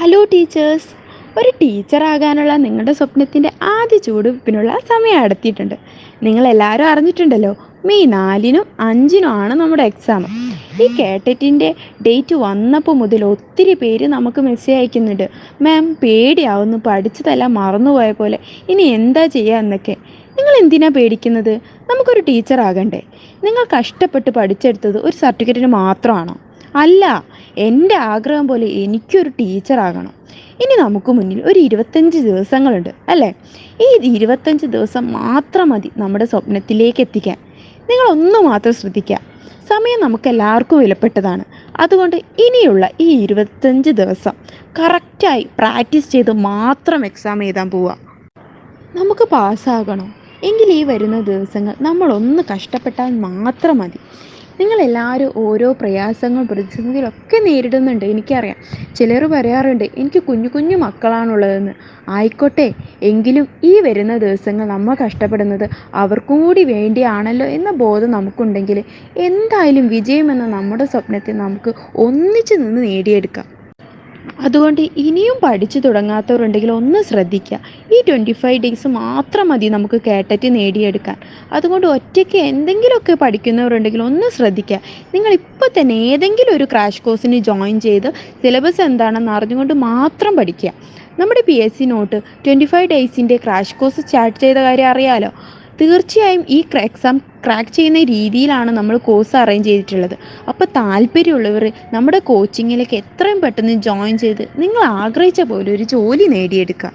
Hello teachers. ഒരു ടീച്ചറാകാനുള്ള നിങ്ങളുടെ സ്വപ്നത്തിൻ്റെ ആദ്യ ചുവടുവയ്പ്പിനുള്ള സമയം അടുത്തിട്ടുണ്ട്. നിങ്ങളെല്ലാവരും അറിഞ്ഞിട്ടുണ്ടല്ലോ, മെയ് 4-നും 5-നും ആണ് നമ്മുടെ എക്സാം. ഈ കേട്ടറ്റിൻ്റെ ഡേറ്റ് വന്നപ്പോൾ മുതൽ ഒത്തിരി പേര് നമുക്ക് മെസ്സേജ് അയക്കുന്നുണ്ട്. മാം, പേടിയാവുന്നു, പഠിച്ചതെല്ലാം മറന്നുപോയ പോലെ, ഇനി എന്താ ചെയ്യുക എന്നൊക്കെ. നിങ്ങൾ എന്തിനാ പേടിക്കുന്നത്? നമുക്കൊരു ടീച്ചറാകണ്ടേ? നിങ്ങൾ കഷ്ടപ്പെട്ട് പഠിച്ചെടുത്തത് ഒരു സർട്ടിഫിക്കറ്റിന് മാത്രമാണോ? അല്ല, എൻ്റെ ആഗ്രഹം പോലെ എനിക്കൊരു ടീച്ചറാകണം. ഇനി നമുക്ക് മുന്നിൽ ഒരു 25 ദിവസങ്ങളുണ്ട് അല്ലേ? ഈ 25 ദിവസം മാത്രം മതി നമ്മുടെ സ്വപ്നത്തിലേക്ക് എത്തിക്കാൻ. നിങ്ങളൊന്നു മാത്രം ശ്രദ്ധിക്കുക, സമയം നമുക്കെല്ലാവർക്കും വിലപ്പെട്ടതാണ്. അതുകൊണ്ട് ഇനിയുള്ള ഈ 25 ദിവസം കറക്റ്റായി പ്രാക്ടീസ് ചെയ്ത് മാത്രം എക്സാം എഴുതാൻ പോവുക. നമുക്ക് പാസ്സാകണം എങ്കിൽ ഈ വരുന്ന ദിവസങ്ങൾ നമ്മളൊന്ന് കഷ്ടപ്പെട്ടാൽ മാത്രം മതി. നിങ്ങളെല്ലാവരും ഓരോ പ്രയാസങ്ങൾ പ്രതിസന്ധികളൊക്കെ നേരിടുന്നുണ്ട്, എനിക്കറിയാം. ചിലർ പറയാറുണ്ട് എനിക്ക് കുഞ്ഞു കുഞ്ഞു മക്കളാണുള്ളതെന്ന്. ആയിക്കോട്ടെ, എങ്കിലും ഈ വരുന്ന ദിവസങ്ങൾ നമ്മൾ കഷ്ടപ്പെടുന്നത് അവർക്കും കൂടി വേണ്ടിയാണല്ലോ എന്ന ബോധം നമുക്കുണ്ടെങ്കിൽ എന്തായാലും വിജയമെന്ന നമ്മുടെ സ്വപ്നത്തെ നമുക്ക് ഒന്നിച്ചു നിന്ന് നേടിയെടുക്കാം. അതുകൊണ്ട് ഇനിയും പഠിച്ചു തുടങ്ങാത്തവരുണ്ടെങ്കിൽ ഒന്ന് ശ്രദ്ധിക്കുക. ഈ 25 ഡേയ്സ് മാത്രം മതി നമുക്ക് കേട്ടറ്റ് നേടിയെടുക്കാൻ. അതുകൊണ്ട് ഒറ്റയ്ക്ക് എന്തെങ്കിലുമൊക്കെ പഠിക്കുന്നവരുണ്ടെങ്കിൽ ഒന്ന് ശ്രദ്ധിക്കുക. നിങ്ങളിപ്പോൾ തന്നെ ഏതെങ്കിലും ഒരു ക്രാഷ് കോഴ്സിന് ജോയിൻ ചെയ്ത് സിലബസ് എന്താണെന്ന് അറിഞ്ഞുകൊണ്ട് മാത്രം പഠിക്കുക. നമ്മുടെ PSC നോട്ട് 25 ഡേയ്സിൻ്റെ ക്രാഷ് കോഴ്സ് സ്റ്റാർട്ട് ചെയ്ത കാര്യം അറിയാലോ. തീർച്ചയായും ഈ എക്സാം ക്രാക്ക് ചെയ്യുന്ന രീതിയിലാണ് നമ്മൾ കോഴ്സ് അറേഞ്ച് ചെയ്തിട്ടുള്ളത്. അപ്പോൾ താല്പര്യമുള്ളവർ നമ്മുടെ കോച്ചിങ്ങിലേക്ക് എത്രയും പെട്ടെന്ന് ജോയിൻ ചെയ്ത് നിങ്ങൾ ആഗ്രഹിച്ച പോലെ ഒരു ജോലി നേടിയെടുക്കുക.